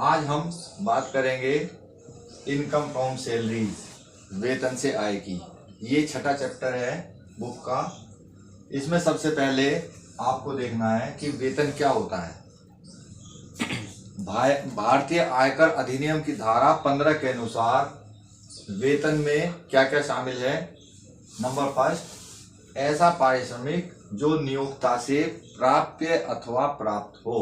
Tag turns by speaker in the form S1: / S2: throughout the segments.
S1: आज हम बात करेंगे इनकम फ्रॉम सैलरीज, वेतन से आय की। ये छठा चैप्टर है बुक का। इसमें सबसे पहले आपको देखना है कि वेतन क्या होता है। भारतीय आयकर अधिनियम की धारा 15 के अनुसार वेतन में क्या क्या शामिल है। नंबर फर्स्ट, ऐसा पारिश्रमिक जो नियोक्ता से प्राप्य अथवा प्राप्त हो,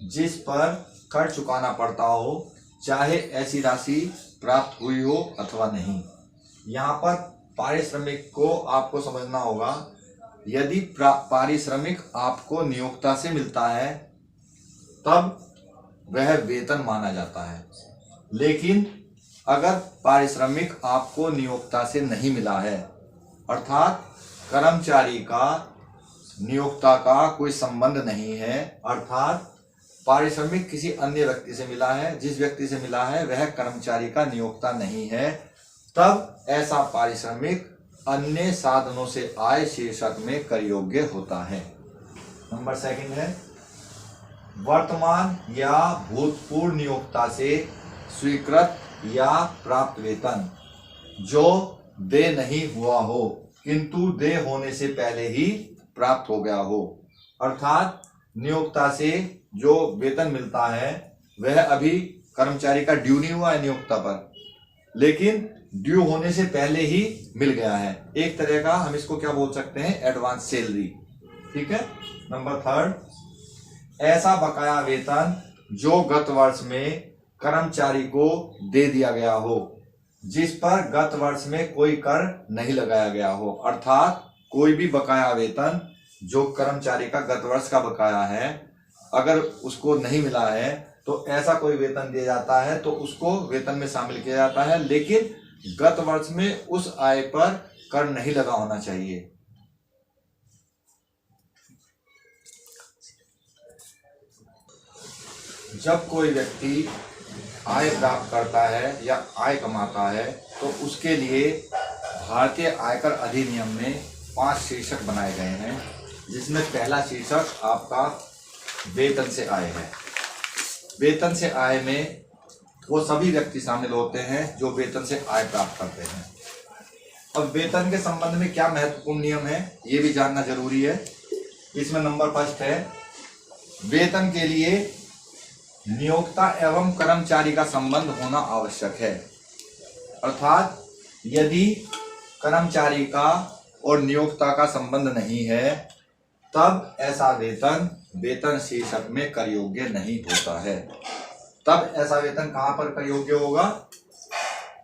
S1: जिस पर कर चुकाना पड़ता हो, चाहे ऐसी राशि प्राप्त हुई हो अथवा नहीं। यहाँ पर पारिश्रमिक को आपको समझना होगा। यदि पारिश्रमिक आपको नियोक्ता से मिलता है तब वह वेतन माना जाता है, लेकिन अगर पारिश्रमिक आपको नियोक्ता से नहीं मिला है, अर्थात कर्मचारी का नियोक्ता का कोई संबंध नहीं है, अर्थात पारिश्रमिक किसी अन्य व्यक्ति से मिला है, जिस व्यक्ति से मिला है वह कर्मचारी का नियोक्ता नहीं है, तब ऐसा पारिश्रमिक अन्य साधनों से आय शीर्षक में कर योग्य होता है। नंबर सेकंड है, वर्तमान या भूतपूर्व नियोक्ता से स्वीकृत या प्राप्त वेतन जो देय नहीं हुआ हो किंतु देय होने से पहले ही प्राप्त हो गया हो। अर्थात नियोक्ता से जो वेतन मिलता है वह अभी कर्मचारी का ड्यू नहीं हुआ है नियोक्ता पर, लेकिन ड्यू होने से पहले ही मिल गया है। एक तरह का हम इसको क्या बोल सकते हैं, एडवांस सैलरी। ठीक है। नंबर थर्ड, ऐसा बकाया वेतन जो गत वर्ष में कर्मचारी को दे दिया गया हो, जिस पर गत वर्ष में कोई कर नहीं लगाया गया हो। अर्थात कोई भी बकाया वेतन जो कर्मचारी का गत वर्ष का बकाया है, अगर उसको नहीं मिला है तो ऐसा कोई वेतन दिया जाता है तो उसको वेतन में शामिल किया जाता है, लेकिन गत वर्ष में उस आय पर कर नहीं लगा होना चाहिए। जब कोई व्यक्ति आय प्राप्त करता है या आय कमाता है तो उसके लिए भारतीय आयकर अधिनियम में 5 शीर्षक बनाए गए हैं, जिसमें पहला शीर्षक आपका वेतन से आय है। वेतन से आय में वो सभी व्यक्ति शामिल होते हैं जो वेतन से आय प्राप्त करते हैं। अब वेतन के संबंध में क्या महत्वपूर्ण नियम है ये भी जानना जरूरी है। इसमें नंबर फर्स्ट है, वेतन के लिए नियोक्ता एवं कर्मचारी का संबंध होना आवश्यक है। अर्थात यदि कर्मचारी का और नियोक्ता का संबंध नहीं है तब ऐसा वेतन वेतन शीर्षक में कर योग्य नहीं होता है। तब ऐसा वेतन कहां पर कर योग्य होगा,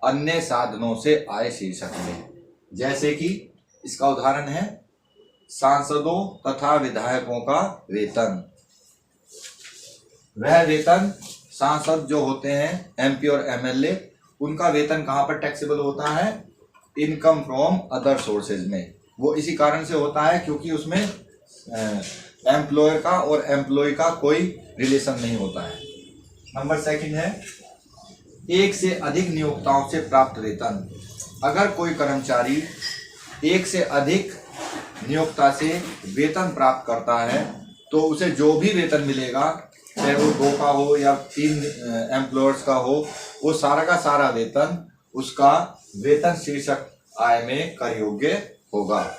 S1: अन्य साधनों से आय शीर्षक में। जैसे कि इसका उदाहरण है सांसदों तथा विधायकों का वेतन। वह वेतन सांसद जो होते हैं एमपी और एमएलए, उनका वेतन कहां पर टैक्सेबल होता है, इनकम फ्रॉम अदर सोर्सेज में। वो इसी कारण से होता है क्योंकि उसमें एम्प्लॉयर का और एम्प्लॉय का कोई रिलेशन नहीं होता है। नंबर सेकंड है, एक से अधिक नियोक्ताओं से प्राप्त वेतन। अगर कोई कर्मचारी एक से अधिक नियोक्ता से वेतन प्राप्त करता है तो उसे जो भी वेतन मिलेगा, चाहे वो 2 का हो या 3 एम्प्लॉयर्स का हो, वो सारा का सारा वेतन उसका वेतन शीर्षक आय में कर योग्य होगा।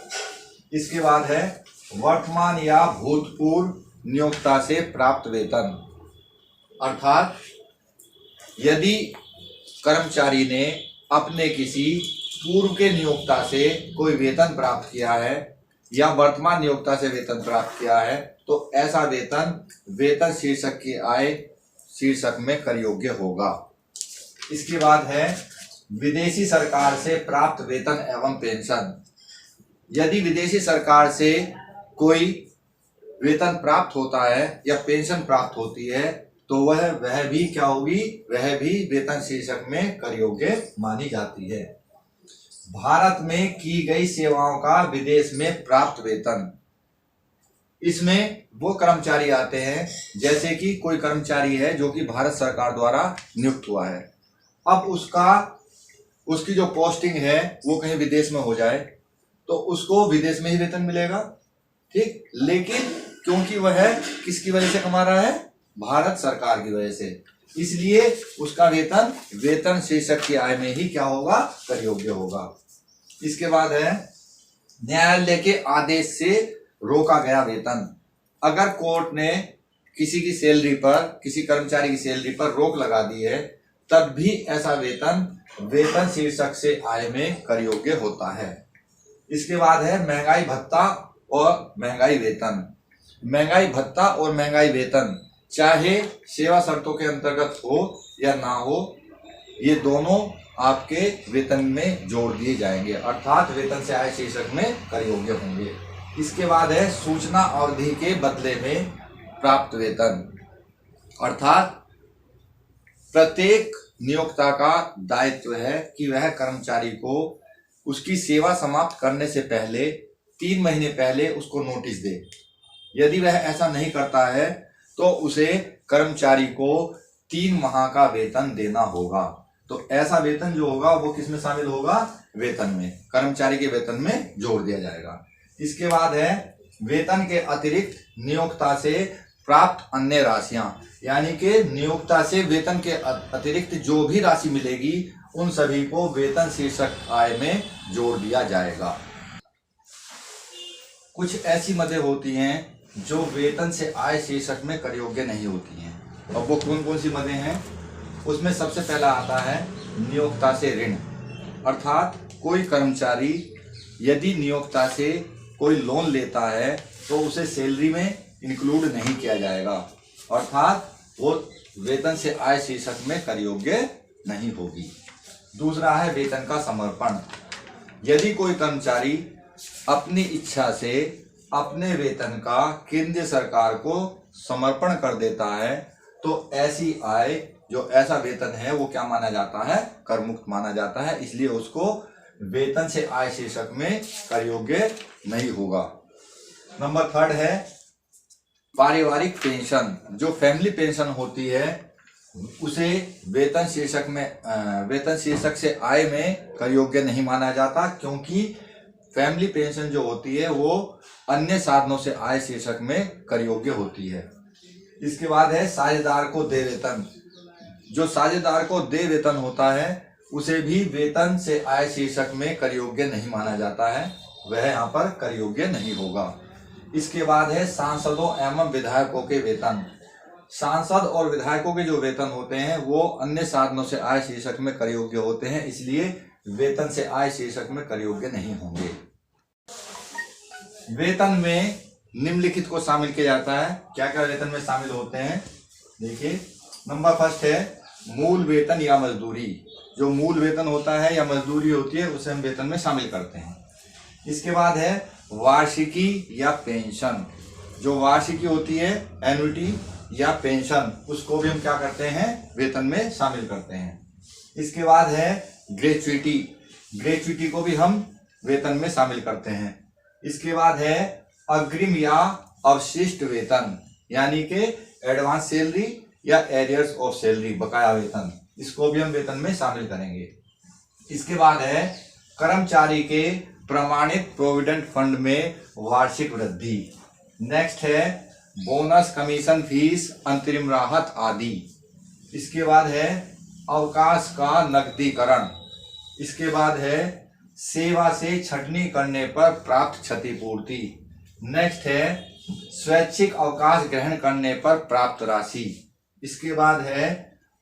S1: इसके बाद है वर्तमान या भूतपूर्व नियोक्ता से प्राप्त वेतन। अर्थात यदि कर्मचारी ने अपने किसी पूर्व के नियोक्ता से कोई वेतन प्राप्त किया है या वर्तमान नियोक्ता से वेतन प्राप्त किया है तो ऐसा वेतन वेतन शीर्षक की आय शीर्षक में कर योग्य होगा। इसके बाद है विदेशी सरकार से प्राप्त वेतन एवं पेंशन। यदि विदेशी सरकार से कोई वेतन प्राप्त होता है या पेंशन प्राप्त होती है तो वह भी क्या होगी, वह भी वेतन शीर्षक में कर योग्य मानी जाती है। भारत में की गई सेवाओं का विदेश में प्राप्त वेतन, इसमें वो कर्मचारी आते हैं, जैसे कि कोई कर्मचारी है जो कि भारत सरकार द्वारा नियुक्त हुआ है। अब उसकी जो पोस्टिंग है वो कहीं विदेश में हो जाए तो उसको विदेश में ही वेतन मिलेगा, ठीक। लेकिन क्योंकि वह किसकी वजह से कमा रहा है, भारत सरकार की वजह से, इसलिए उसका वेतन वेतन शीर्षक की आय में ही क्या होगा, कर योग्य होगा। इसके बाद है न्यायालय के आदेश से रोका गया वेतन। अगर कोर्ट ने किसी की सैलरी पर, किसी कर्मचारी की सैलरी पर रोक लगा दी है, तब भी ऐसा वेतन वेतन शीर्षक से आय में कर योग्य होता है। इसके बाद है महंगाई भत्ता और महंगाई वेतन। महंगाई भत्ता और महंगाई वेतन चाहे सेवा शर्तों के अंतर्गत हो या ना हो, ये दोनों आपके वेतन में जोड़ दिए जाएंगे, अर्थात वेतन से आय शीर्षक में कर योग्य होंगे। इसके बाद है सूचना अवधि के बदले में प्राप्त वेतन, अर्थात प्रत्येक नियोक्ता का दायित्व है कि वह कर्मचारी को उसकी सेवा समाप्त करने से पहले 3 महीने पहले उसको नोटिस दे। यदि वह ऐसा नहीं करता है तो उसे कर्मचारी को 3 माह का वेतन देना होगा। तो ऐसा वेतन जो होगा वो किसमें शामिल होगा, वेतन में, कर्मचारी के वेतन में जोड़ दिया जाएगा। इसके बाद है वेतन के अतिरिक्त नियोक्ता से प्राप्त अन्य राशियां, यानी कि नियोक्ता से वेतन के अतिरिक्त जो भी राशि मिलेगी उन सभी को वेतन शीर्षक आय में जोड़ दिया जाएगा। कुछ ऐसी मदें होती हैं जो वेतन से आय शीर्षक में कर योग्य नहीं होती हैं। अब वो कौन कौन सी मदें हैं, उसमें सबसे पहला आता है नियोक्ता से ऋण, अर्थात कोई कर्मचारी यदि नियोक्ता से कोई लोन लेता है तो उसे सैलरी में इंक्लूड नहीं किया जाएगा, अर्थात वो वेतन से आय शीर्षक में कर योग्य नहीं होगी। दूसरा है वेतन का समर्पण। यदि कोई कर्मचारी अपनी इच्छा से अपने वेतन का केंद्रीय सरकार को समर्पण कर देता है तो ऐसी आय, जो ऐसा वेतन है, वो क्या माना जाता है, कर मुक्त माना जाता है, इसलिए उसको वेतन से आय शीर्षक में कर योग्य नहीं होगा। नंबर 3 है पारिवारिक पेंशन। जो फैमिली पेंशन होती है उसे वेतन शीर्षक से आय में कर योग्य नहीं माना जाता, क्योंकि फैमिली पेंशन जो होती है वो अन्य साधनों से आय शीर्षक में कर योग्य होती है। इसके बाद है साझेदार को देय वेतन। जो साझेदार को देय वेतन होता है उसे भी वेतन से आय शीर्षक में कर योग्य नहीं माना जाता है, वह यहाँ पर कर योग्य नहीं होगा। इसके बाद है सांसदों एवं विधायकों के वेतन। सांसद और विधायकों के जो वेतन होते हैं वो अन्य साधनों से आय शीर्षक में कर योग्य होते हैं, इसलिए वेतन से आय शीर्षक में कर योग्य नहीं होंगे। वेतन में निम्नलिखित को शामिल किया जाता है। क्या क्या वेतन में शामिल होते हैं, देखिए। नंबर 1 है मूल वेतन या मजदूरी। जो मूल वेतन होता है या मजदूरी होती है उसे हम वेतन में शामिल करते हैं। इसके बाद है वार्षिकी या पेंशन। जो वार्षिकी होती है, एन्युटी या पेंशन, उसको भी हम क्या करते हैं, वेतन में शामिल करते हैं। इसके बाद है ग्रेच्युटी। ग्रेच्युटी को भी हम वेतन में शामिल करते हैं। इसके बाद है अग्रिम या अवशिष्ट वेतन, यानी कि एडवांस सैलरी या एरियर्स ऑफ सैलरी, बकाया वेतन, इसको भी हम वेतन में शामिल करेंगे। इसके बाद है कर्मचारी के प्रमाणित प्रोविडेंट फंड में वार्षिक वृद्धि। नेक्स्ट है बोनस, कमीशन, फीस, अंतरिम राहत आदि। इसके बाद है अवकाश का नकदीकरण। इसके बाद है सेवा से छटनी करने पर प्राप्त क्षतिपूर्ति। नेक्स्ट है स्वैच्छिक अवकाश ग्रहण करने पर प्राप्त राशि। इसके बाद है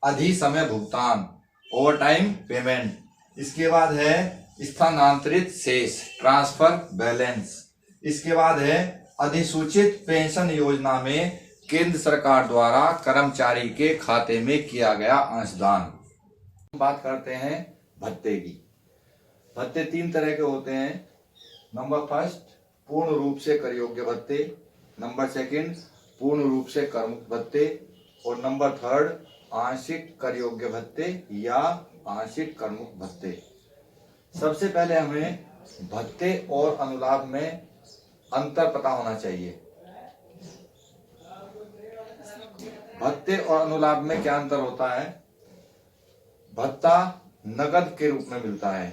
S1: अधिसमय भुगतान, ओवर टाइम पेमेंट। इसके बाद है स्थानांतरित शेष, ट्रांसफर बैलेंस। इसके बाद है अधिसूचित पेंशन योजना में केंद्र सरकार द्वारा कर्मचारी के खाते में किया गया अंशदान। बात करते हैं भत्ते की। भत्ते 3 तरह के होते हैं। नंबर 1 पूर्ण रूप से कर योग्य भत्ते, नंबर 2 पूर्ण रूप से करमुक्त भत्ते, और नंबर 3 आंशिक कर योग्य भत्ते या आंशिक करमुक्त भत्ते। सबसे पहले हमें भत्ते और अनुलाभ में अंतर पता होना चाहिए। भत्ते और अनुलाभ में क्या अंतर होता है? भत्ता नगद के रूप में मिलता है,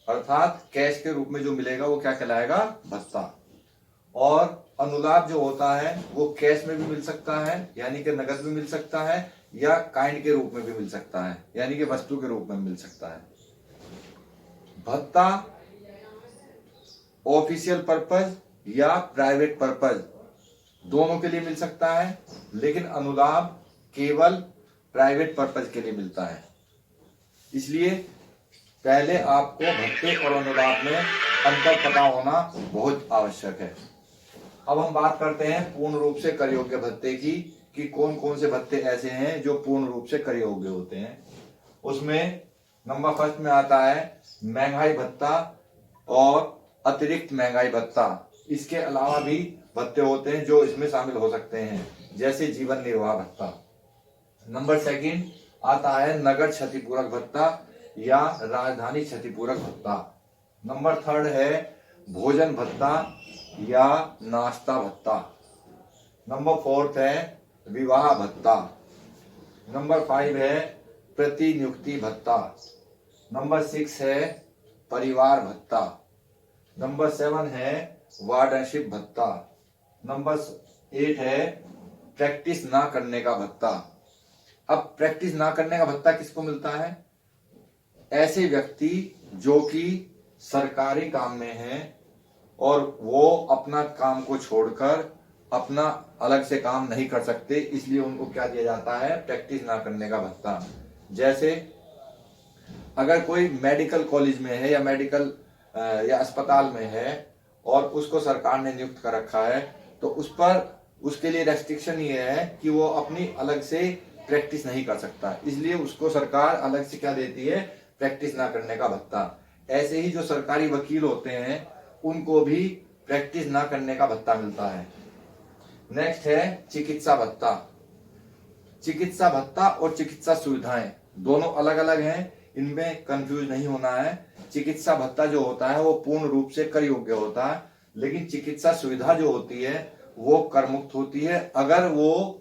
S1: अर्थात कैश के रूप में जो मिलेगा वो क्या कहलाएगा? भत्ता। और अनुलाभ जो होता है वो कैश में भी मिल सकता है, यानी कि नगद भी मिल सकता है, या काइंड के रूप में भी मिल सकता है, यानी कि वस्तु के रूप में मिल सकता है। भत्ता ऑफिशियल पर्पज या प्राइवेट पर्पज दोनों के लिए मिल सकता है, लेकिन अनुदान केवल प्राइवेट पर्पज के लिए मिलता है। इसलिए पहले आपको भत्ते और अनुदान में अंतर पता होना बहुत आवश्यक है। अब हम बात करते हैं पूर्ण रूप से कर योग्य भत्ते की, कि कौन कौन से भत्ते ऐसे हैं जो पूर्ण रूप से कर योग्य होते हैं। उसमें नंबर फर्स्ट में आता है महंगाई भत्ता और अतिरिक्त महंगाई भत्ता। इसके अलावा भी भत्ते होते हैं जो इसमें शामिल हो सकते हैं, जैसे जीवन निर्वाह भत्ता। नंबर सेकंड आता है नगर क्षतिपूरक भत्ता या राजधानी क्षतिपूरक भत्ता। नंबर थर्ड है भोजन भत्ता या नाश्ता भत्ता। नंबर फोर्थ है विवाह भत्ता। नंबर 5 है प्रतिनियुक्ति भत्ता। नंबर 6 है परिवार भत्ता। नंबर 7 है वार्डनशिप भत्ता। नंबर 8 है प्रैक्टिस ना करने का भत्ता। अब प्रैक्टिस ना करने का भत्ता किसको मिलता है? ऐसे व्यक्ति जो कि सरकारी काम में हैं और वो अपना काम को छोड़कर अपना अलग से काम नहीं कर सकते, इसलिए उनको क्या दिया जाता है? प्रैक्टिस ना करने का भत्ता। जैसे अगर कोई मेडिकल कॉलेज में है या मेडिकल या अस्पताल में है और उसको सरकार ने नियुक्त कर रखा है, तो उस पर उसके लिए रेस्ट्रिक्शन ये है कि वो अपनी अलग से प्रैक्टिस नहीं कर सकता, इसलिए उसको सरकार अलग से क्या देती है? प्रैक्टिस ना करने का भत्ता। ऐसे ही जो सरकारी वकील होते हैं उनको भी प्रैक्टिस ना करने का भत्ता मिलता है। नेक्स्ट है चिकित्सा भत्ता। चिकित्सा भत्ता और चिकित्सा सुविधाएं दोनों अलग अलग हैं, इनमें कंफ्यूज नहीं होना है। चिकित्सा भत्ता जो होता है वो पूर्ण रूप से कर योग्य होता है, लेकिन चिकित्सा सुविधा जो होती है वो कर मुक्त होती है अगर वो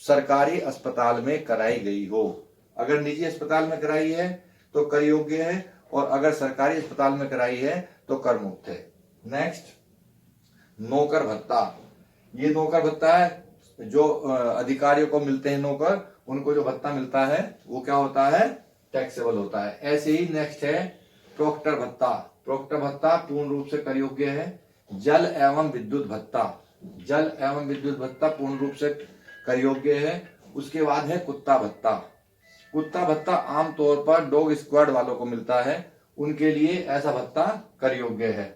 S1: सरकारी अस्पताल में कराई गई हो। अगर निजी अस्पताल में कराई है तो कर योग्य है, और अगर सरकारी अस्पताल में कराई है तो कर मुक्त है। नेक्स्ट नौकर भत्ता। ये नौकर भत्ता है जो अधिकारियों को मिलते हैं नौकर, उनको जो भत्ता मिलता है वो क्या होता है? टैक्सेबल होता है। ऐसे ही नेक्स्ट है प्रोक्टर भत्ता। प्रोक्टर भत्ता पूर्ण रूप से कर योग्य है। जल एवं विद्युत भत्ता। जल एवं विद्युत भत्ता पूर्ण रूप से कर योग्य है। उसके बाद है कुत्ता भत्ता। कुत्ता भत्ता आमतौर पर डॉग स्क्वाड वालों को मिलता है, उनके लिए ऐसा भत्ता कर योग्य है।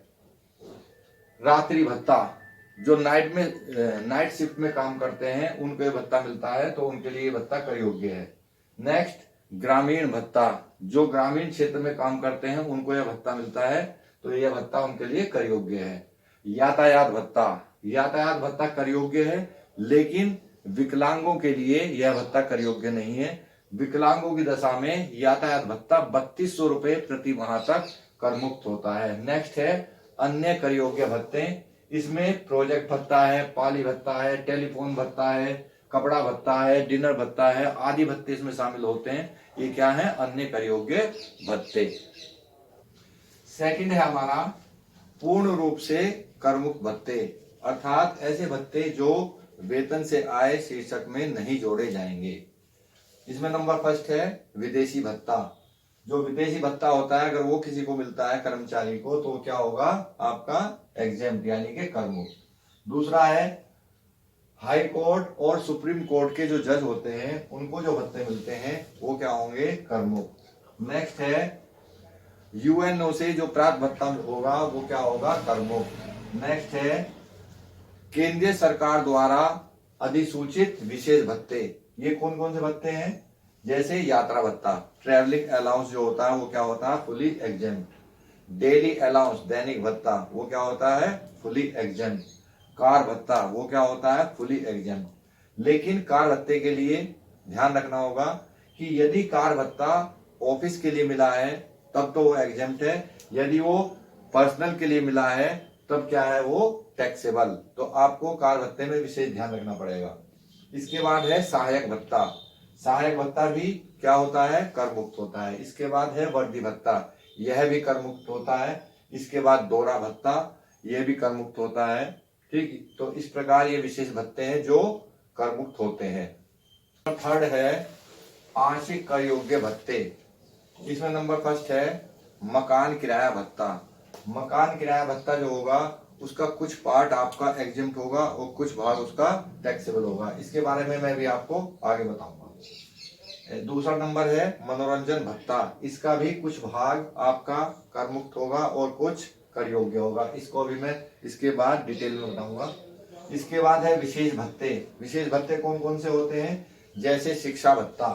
S1: रात्रि भत्ता, जो नाइट शिफ्ट में काम करते हैं उनको ये भत्ता मिलता है, तो उनके लिए ये भत्ता कर योग्य है। नेक्स्ट ग्रामीण भत्ता, जो ग्रामीण क्षेत्र में काम करते हैं उनको यह भत्ता मिलता है, तो यह भत्ता उनके लिए कर योग्य है। यातायात भत्ता। यातायात भत्ता कर योग्य है, लेकिन विकलांगों के लिए यह भत्ता कर योग्य नहीं है। विकलांगों की दशा में यातायात भत्ता 3200 रुपए प्रति माह तक कर मुक्त होता है। नेक्स्ट है अन्य कर योग्य भत्ते। इसमें प्रोजेक्ट भत्ता है, पाली भत्ता है, टेलीफोन भत्ता है, कपड़ा भत्ता है, डिनर भत्ता है, आदि भत्ते इसमें शामिल होते हैं। ये क्या है? अन्य कर योग्य भत्ते। सेकंड है हमारा पूर्ण रूप से कर मुक्त भत्ते, अर्थात ऐसे भत्ते जो वेतन से आय शीर्षक में नहीं जोड़े जाएंगे। इसमें नंबर फर्स्ट है विदेशी भत्ता। जो विदेशी भत्ता होता है अगर वो किसी को मिलता है कर्मचारी को, तो क्या होगा? आपका एग्जेम्प्ट यानी कि कर मुक्त। दूसरा है हाई कोर्ट और सुप्रीम कोर्ट के जो जज होते हैं उनको जो भत्ते मिलते हैं वो क्या होंगे? कर मुक्त। नेक्स्ट है यूएनओ से जो प्राप्त भत्ता होगा वो क्या होगा? कर मुक्त। नेक्स्ट है केंद्रीय सरकार द्वारा अधिसूचित विशेष भत्ते। ये कौन कौन से भत्ते हैं? जैसे यात्रा भत्ता, ट्रैवलिंग अलाउंस जो होता है वो क्या होता है? Fully exempt. डेली अलाउंस, दैनिक भत्ता, वो क्या होता है? Fully exempt. कार भत्ता, वो क्या होता है? Fully exempt. लेकिन कार भत्ते के लिए ध्यान रखना होगा कि यदि कार भत्ता ऑफिस के लिए मिला है तब तो वो एग्जेम्प्ट है, यदि वो पर्सनल के लिए मिला है तब क्या है? वो टैक्सेबल। तो आपको कार भत्ते में विशेष ध्यान रखना पड़ेगा। इसके बाद है सहायक भत्ता। सहायक भत्ता भी क्या होता है? कर मुक्त होता है। इसके बाद है वर्दी भत्ता, यह भी कर मुक्त होता है। इसके बाद दौरा भत्ता, यह भी कर मुक्त होता है। ठीक, तो इस प्रकार ये विशेष भत्ते हैं जो कर मुक्त होते हैं। थर्ड है आंशिक कर योग्य भत्ते। इसमें नंबर फर्स्ट है मकान किराया भत्ता। मकान किराया भत्ता जो होगा उसका कुछ पार्ट आपका एग्जिम्प्ट होगा और कुछ भाग उसका टैक्सेबल होगा। इसके बारे में मैं भी आपको आगे बताऊंगा। दूसरा नंबर है मनोरंजन भत्ता। इसका भी कुछ भाग आपका कर मुक्त होगा और कुछ कर योग्य होगा। इसको भी मैं इसके बाद डिटेल में बताऊंगा। इसके बाद है विशेष भत्ते। विशेष भत्ते कौन कौन से होते हैं? जैसे शिक्षा भत्ता।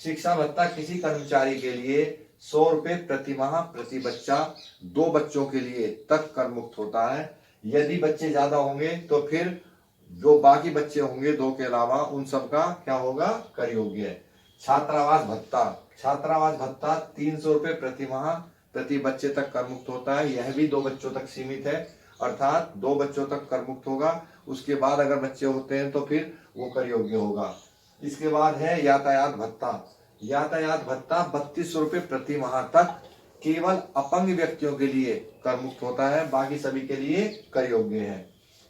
S1: शिक्षा भत्ता किसी कर्मचारी के लिए 100 रुपए प्रति माह प्रति बच्चा, 2 बच्चों के लिए तक कर मुक्त होता है। यदि बच्चे ज्यादा होंगे तो फिर जो बाकी बच्चे होंगे 2 के अलावा उन सब का क्या होगा? कर योग्य है। छात्रावास भत्ता। छात्रावास भत्ता 300 रुपए प्रति माह प्रति बच्चे तक कर मुक्त होता है। यह भी 2 बच्चों तक सीमित है, अर्थात 2 बच्चों तक कर मुक्त होगा। उसके बाद अगर बच्चे होते हैं तो फिर वो कर योग्य होगा। इसके बाद है यातायात भत्ता। यातायात भत्ता 3200 रुपए प्रति माह तक केवल अपंग व्यक्तियों के लिए कर मुक्त होता है, बाकी सभी के लिए कर योग्य है।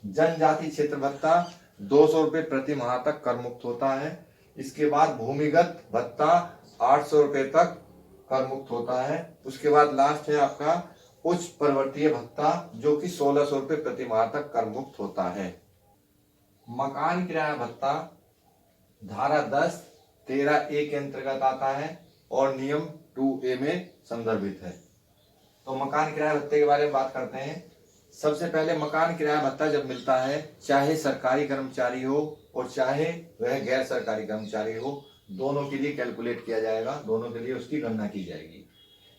S1: जनजाति क्षेत्र भत्ता 200 रुपए प्रति माह तक कर मुक्त होता है। इसके बाद भूमिगत भत्ता 800 रुपए तक कर मुक्त होता है। उसके बाद लास्ट है आपका उच्च पर्वतीय भत्ता जो कि 1600 रुपए प्रति माह तक कर मुक्त होता है। मकान किराया भत्ता धारा 10 13A के अंतर्गत आता है और नियम 2A में संदर्भित है। तो मकान किराया भत्ते के बारे में बात करते हैं। सबसे पहले मकान किराया भत्ता जब मिलता है, चाहे सरकारी कर्मचारी हो और चाहे वह गैर सरकारी कर्मचारी हो, दोनों के लिए कैलकुलेट किया जाएगा, दोनों के लिए उसकी गणना की जाएगी।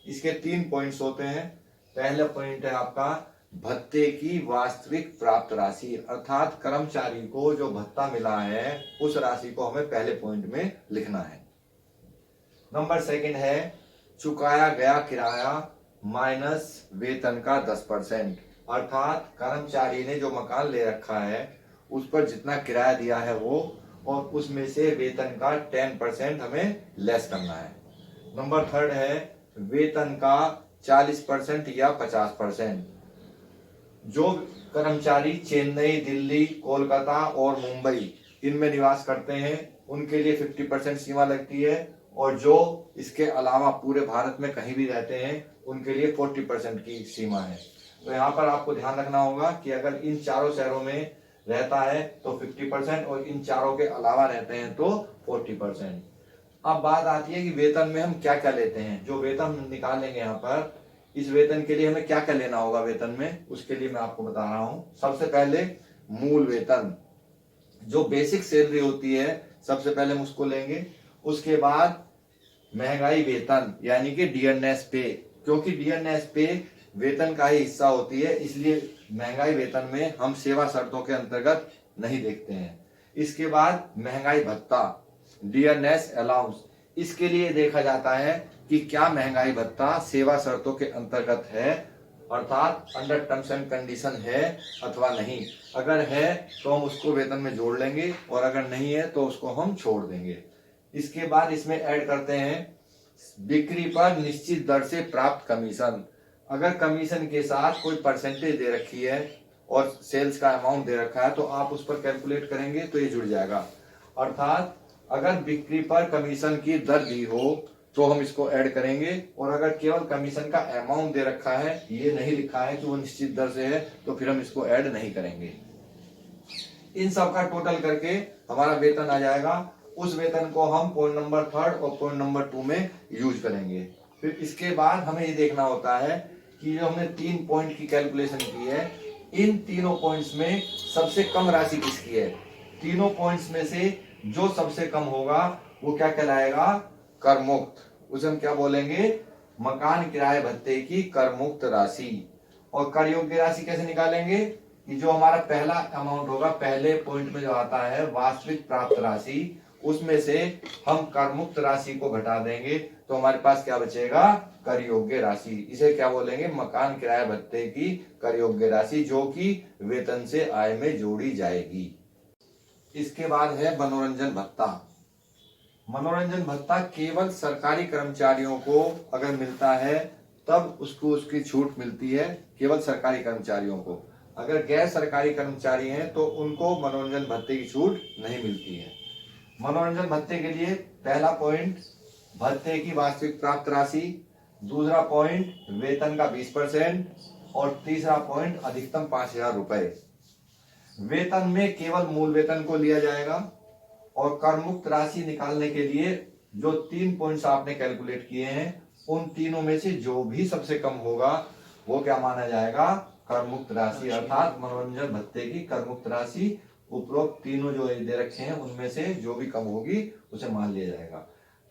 S1: इसके 3 पॉइंट्स होते हैं। पहला पॉइंट है आपका भत्ते की वास्तविक प्राप्त राशि, अर्थात कर्मचारी को जो भत्ता मिला है उस राशि को हमें पहले पॉइंट में लिखना है। नंबर सेकंड है चुकाया गया किराया माइनस वेतन का 10%, अर्थात कर्मचारी ने जो मकान ले रखा है उस पर जितना किराया दिया है वो, और उसमें से वेतन का 10% हमें लेस करना है। नंबर थर्ड है वेतन का 40% या 50%। जो कर्मचारी चेन्नई, दिल्ली, कोलकाता और मुंबई इनमें निवास करते हैं उनके लिए 50% सीमा लगती है, और जो इसके अलावा पूरे भारत में कहीं भी रहते हैं उनके लिए 40% की सीमा है। तो यहाँ पर आपको ध्यान रखना होगा कि अगर इन चारों शहरों में रहता है तो 50% और इन चारों के अलावा रहते हैं तो 40%। अब बात आती है कि वेतन में हम क्या क्या लेते हैं। जो वेतन हम निकालेंगे यहाँ पर, इस वेतन के लिए हमें क्या क्या लेना होगा वेतन में, उसके लिए मैं आपको बता रहा हूं। सबसे पहले मूल वेतन, जो बेसिक सैलरी होती है, सबसे पहले हम उसको लेंगे। उसके बाद महंगाई वेतन यानी कि डियरनेस पे, क्योंकि डियरनेस पे वेतन का ही हिस्सा होती है, इसलिए महंगाई वेतन में हम सेवा शर्तों के अंतर्गत नहीं देखते हैं। इसके बाद महंगाई भत्ता, डियरनेस अलाउंस, इसके लिए देखा जाता है कि क्या महंगाई भत्ता सेवा शर्तों के अंतर्गत है, अर्थात अंडर टर्म्स एंड कंडीशन है अथवा नहीं। अगर है तो हम उसको वेतन में जोड़ लेंगे और अगर नहीं है तो उसको हम छोड़ देंगे। इसके बाद इसमें ऐड करते हैं बिक्री पर निश्चित दर से प्राप्त कमीशन। अगर कमीशन के साथ कोई परसेंटेज दे रखी है और सेल्स का अमाउंट दे रखा है तो आप उस पर कैलकुलेट करेंगे तो ये जुड़ जाएगा। अर्थात अगर बिक्री पर कमीशन की दर दी हो तो हम इसको ऐड करेंगे, और अगर केवल कमीशन का अमाउंट दे रखा है, ये नहीं लिखा है कि वो निश्चित दर से है, तो फिर हम इसको ऐड नहीं करेंगे। इन सब का टोटल करके हमारा वेतन आ जाएगा। उस वेतन को हम पॉइंट नंबर 3 और पॉइंट नंबर 2 में यूज करेंगे। फिर इसके बाद हमें ये देखना होता है कि जो हमने 3 पॉइंट की कैलकुलेशन की है, इन तीनों पॉइंट्स में सबसे कम राशि किसकी है। तीनों पॉइंट्स में से जो सबसे कम होगा वो क्या कहलाएगा? कर मुक्त। उसे हम क्या बोलेंगे? मकान किराए भत्ते की कर मुक्त राशि। और कर योग्य राशि कैसे निकालेंगे? कि जो हमारा पहला अमाउंट होगा, पहले पॉइंट में जो आता है वास्तविक प्राप्त राशि, उसमें से हम कर मुक्त राशि को घटा देंगे तो हमारे पास क्या बचेगा? कर योग्य राशि। इसे क्या बोलेंगे? मकान किराया भत्ते की कर योग्य राशि, जो कि वेतन से आय में जोड़ी जाएगी। इसके बाद है मनोरंजन भत्ता। मनोरंजन भत्ता केवल सरकारी कर्मचारियों को अगर मिलता है तब उसको उसकी छूट मिलती है, केवल सरकारी कर्मचारियों को। अगर गैर सरकारी कर्मचारी हैं तो उनको मनोरंजन भत्ते की छूट नहीं मिलती है। मनोरंजन भत्ते के लिए पहला पॉइंट भत्ते की वास्तविक प्राप्त राशि, दूसरा पॉइंट वेतन का 20% और तीसरा पॉइंट अधिकतम 5,000 रुपए। वेतन में केवल मूल वेतन को लिया जाएगा और कर मुक्त राशि निकालने के लिए जो 3 पॉइंट्स आपने कैलकुलेट किए हैं उन तीनों में से जो भी सबसे कम होगा वो क्या माना जाएगा, कर मुक्त राशि। अर्थात मनोरंजन भत्ते की कर मुक्त राशि उपरोक्त तीनों जो दे रखे हैं उनमें से जो भी कम होगी उसे मान लिया जाएगा।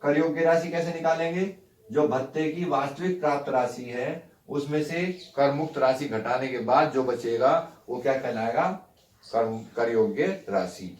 S1: कर योग्य राशि कैसे निकालेंगे, जो भत्ते की वास्तविक प्राप्त राशि है उसमें से कर मुक्त राशि घटाने के बाद जो बचेगा वो क्या कहलाएगा, कर योग्य राशि।